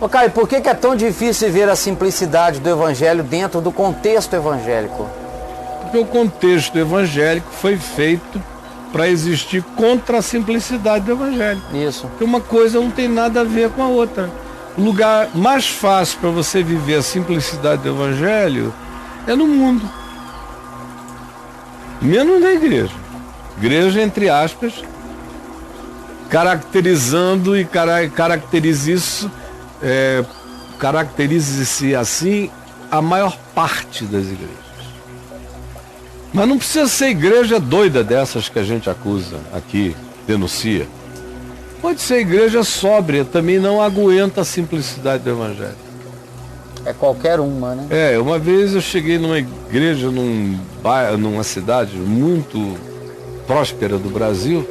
Ô Caio, por que é tão difícil ver a simplicidade do evangelho dentro do contexto evangélico? Porque o contexto evangélico foi feito para existir contra a simplicidade do evangelho. Isso. Porque uma coisa não tem nada a ver com a outra. O lugar mais fácil para você viver a simplicidade do evangelho é no mundo. Menos na igreja. Igreja, entre aspas, caracterizando e caracterize-se assim a maior parte das igrejas. Mas não precisa ser igreja doida dessas que a gente acusa aqui, denuncia. Pode ser igreja sóbria, também não aguenta a simplicidade do evangelho. É qualquer uma, né? Uma vez eu cheguei numa igreja, numa cidade muito próspera do Brasil,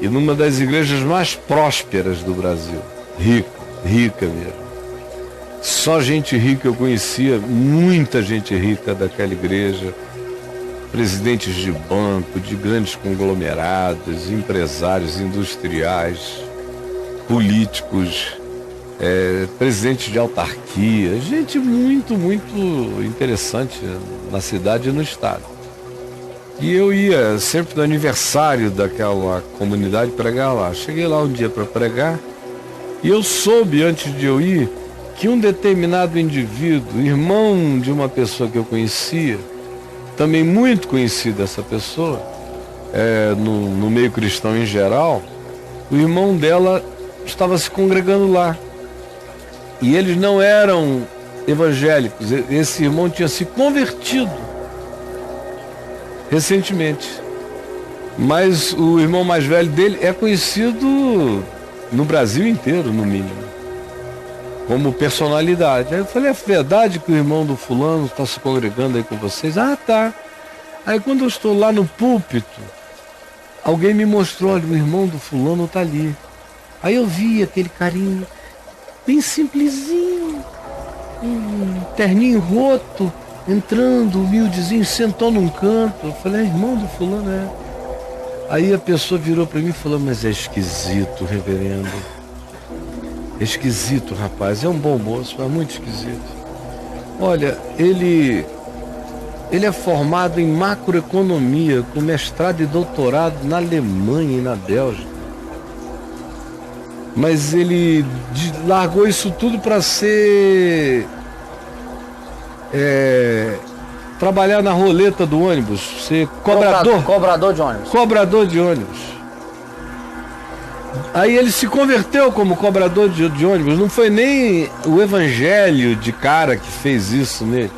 e numa das igrejas mais prósperas do Brasil. Rica mesmo. Só gente rica eu conhecia, muita gente rica daquela igreja. Presidentes de banco, de grandes conglomerados, empresários industriais, políticos, presidentes de autarquia, gente muito, muito interessante na cidade e no estado. E eu ia sempre no aniversário daquela comunidade pregar lá. Cheguei lá um dia para pregar e eu soube, antes de eu ir, que um determinado indivíduo, irmão de uma pessoa que eu conhecia, também muito conhecida essa pessoa, no meio cristão em geral, o irmão dela estava se congregando lá. E eles não eram evangélicos. Esse irmão tinha se convertido recentemente. Mas o irmão mais velho dele é conhecido no Brasil inteiro, no mínimo, como personalidade. Aí eu falei, é verdade que o irmão do fulano está se congregando aí com vocês? Ah, tá. Aí quando eu estou lá no púlpito, alguém me mostrou, olha, o irmão do fulano está ali. Aí eu vi aquele carinho bem simplesinho, um terninho roto, entrando, humildezinho, sentou num canto. Eu falei, irmão do fulano, é. Aí a pessoa virou para mim e falou, mas é esquisito, reverendo. É esquisito, rapaz. É um bom moço, mas muito esquisito. Olha, ele é formado em macroeconomia, com mestrado e doutorado na Alemanha e na Bélgica. Mas ele largou isso tudo para trabalhar na roleta do ônibus, ser cobrador. Cobrador de ônibus. Cobrador de ônibus. Aí ele se converteu como cobrador de ônibus. Não foi nem o evangelho de cara que fez isso nele.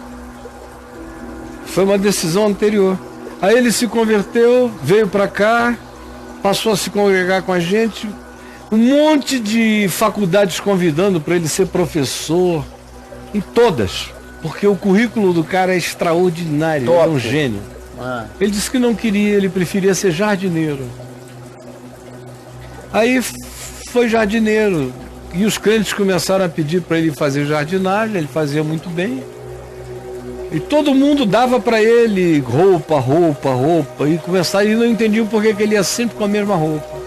Foi uma decisão anterior. Aí ele se converteu, veio para cá, passou a se congregar com a gente. Um monte de faculdades convidando para ele ser professor. Em todas. Porque o currículo do cara é extraordinário. Ele é um gênio. Ele disse que não queria, ele preferia ser jardineiro. Aí foi jardineiro. E os crentes começaram a pedir para ele fazer jardinagem, ele fazia muito bem. E todo mundo dava para ele roupa. E começaram, e não entendiam por que ele ia sempre com a mesma roupa.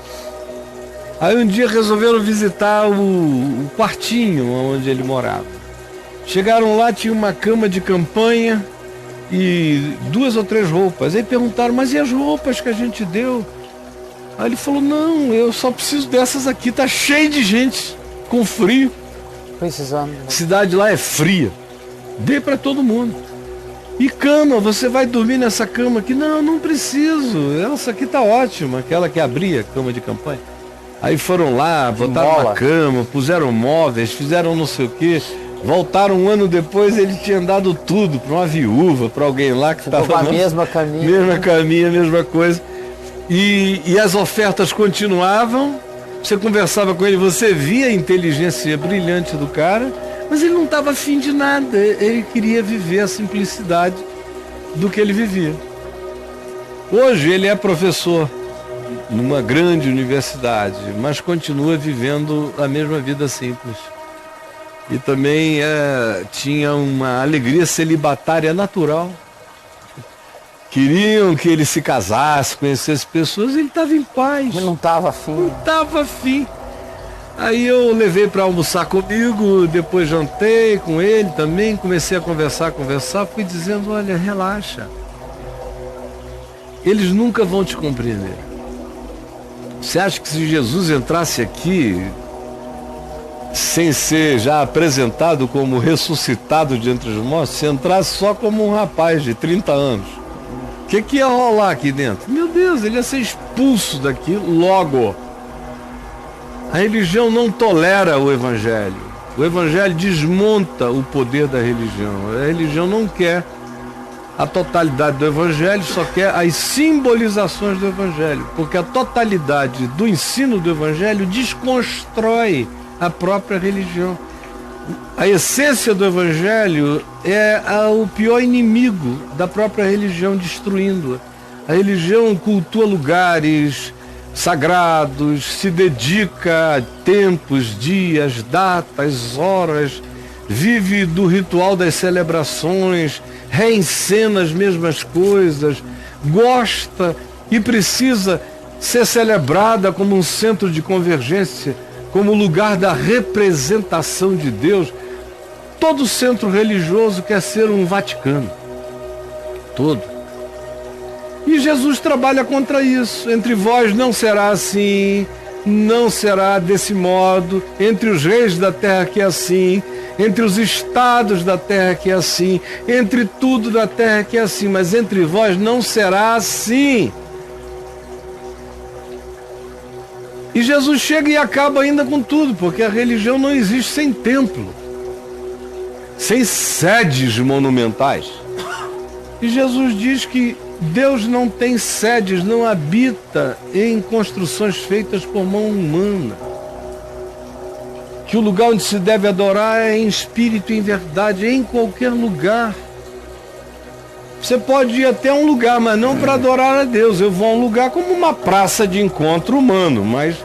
Aí um dia resolveram visitar o quartinho onde ele morava. Chegaram lá, tinha uma cama de campanha e 2 ou 3 roupas. Aí perguntaram, mas e as roupas que a gente deu? Aí ele falou, não, eu só preciso dessas aqui, tá cheio de gente, com frio. Precisando. A cidade lá é fria. Dê para todo mundo. E cama, você vai dormir nessa cama aqui? Não, não preciso, essa aqui tá ótima, aquela que abria a cama de campanha. Aí foram lá, botaram uma cama, puseram móveis, fizeram não sei o quê. Voltaram um ano depois, ele tinha dado tudo para uma viúva, para alguém lá que estava com a mesma caminha. Mesma caminha, mesma coisa. E as ofertas continuavam. Você conversava com ele, você via a inteligência brilhante do cara, mas ele não estava afim de nada. Ele queria viver a simplicidade do que ele vivia. Hoje ele é professor numa grande universidade, mas continua vivendo a mesma vida simples. E também tinha uma alegria celibatária natural. Queriam que ele se casasse, conhecesse pessoas, ele estava em paz. Ele não estava afim. Não estava afim. Aí eu levei para almoçar comigo, depois jantei com ele também, comecei a conversar, fui dizendo, olha, relaxa. Eles nunca vão te compreender. Você acha que se Jesus entrasse aqui, sem ser já apresentado como ressuscitado de entre os mortos, se entrasse só como um rapaz de 30 anos, o que ia rolar aqui dentro? Meu Deus, ele ia ser expulso daqui logo. A religião não tolera o evangelho. O evangelho desmonta o poder da religião. A religião não quer a totalidade do evangelho, só quer as simbolizações do evangelho, porque a totalidade do ensino do evangelho desconstrói a própria religião. A essência do evangelho é o pior inimigo da própria religião, destruindo-a. A religião cultua lugares sagrados, se dedica a tempos, dias, datas, horas, vive do ritual das celebrações, reencena as mesmas coisas, gosta e precisa ser celebrada como um centro de convergência, como lugar da representação de Deus. Todo centro religioso quer ser um Vaticano. Todo. E Jesus trabalha contra isso. Entre vós não será assim, não será desse modo. Entre os reis da terra que é assim, entre os estados da terra que é assim, entre tudo da terra que é assim, mas entre vós não será assim. E Jesus chega e acaba ainda com tudo, porque a religião não existe sem templo, sem sedes monumentais. E Jesus diz que Deus não tem sedes, não habita em construções feitas por mão humana. Que o lugar onde se deve adorar é em espírito e em verdade, em qualquer lugar. Você pode ir até um lugar, mas não para adorar a Deus. Eu vou a um lugar como uma praça de encontro humano, mas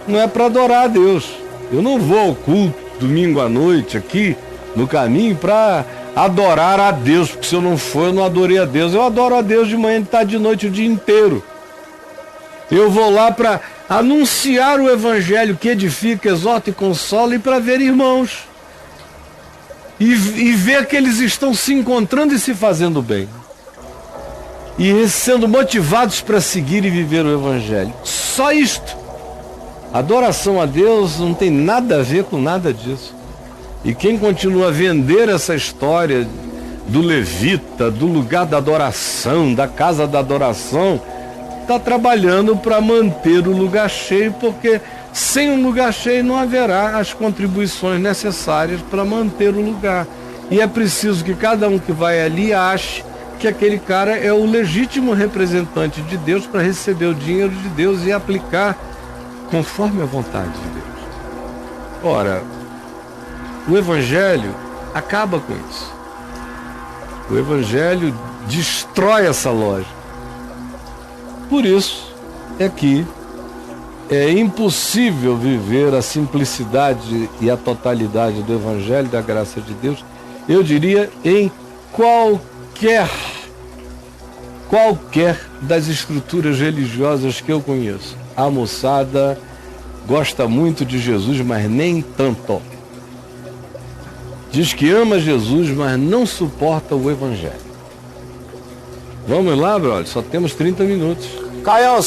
não é para adorar a Deus. Eu não vou ao culto domingo à noite aqui no caminho para adorar a Deus, porque se eu não for, eu não adorei a Deus. Eu adoro a Deus de manhã, de tarde, de noite, o dia inteiro. Eu vou lá para anunciar o evangelho que edifica, exorta e consola, e para ver irmãos. E ver que eles estão se encontrando e se fazendo bem. E sendo motivados para seguir e viver o evangelho. Só isto. Adoração a Deus não tem nada a ver com nada disso. E quem continua a vender essa história do levita, do lugar da adoração, da casa da adoração, está trabalhando para manter o lugar cheio, porque sem um lugar cheio não haverá as contribuições necessárias para manter o lugar. E é preciso que cada um que vai ali ache que aquele cara é o legítimo representante de Deus para receber o dinheiro de Deus e aplicar conforme a vontade de Deus. Ora, o evangelho acaba com isso. O evangelho destrói essa lógica. Por isso é que é impossível viver a simplicidade e a totalidade do evangelho da graça de Deus, eu diria, em qualquer das estruturas religiosas que eu conheço. A moçada gosta muito de Jesus, mas nem tanto. Diz que ama Jesus, mas não suporta o evangelho. Vamos lá, brother? Só temos 30 minutos. Caião,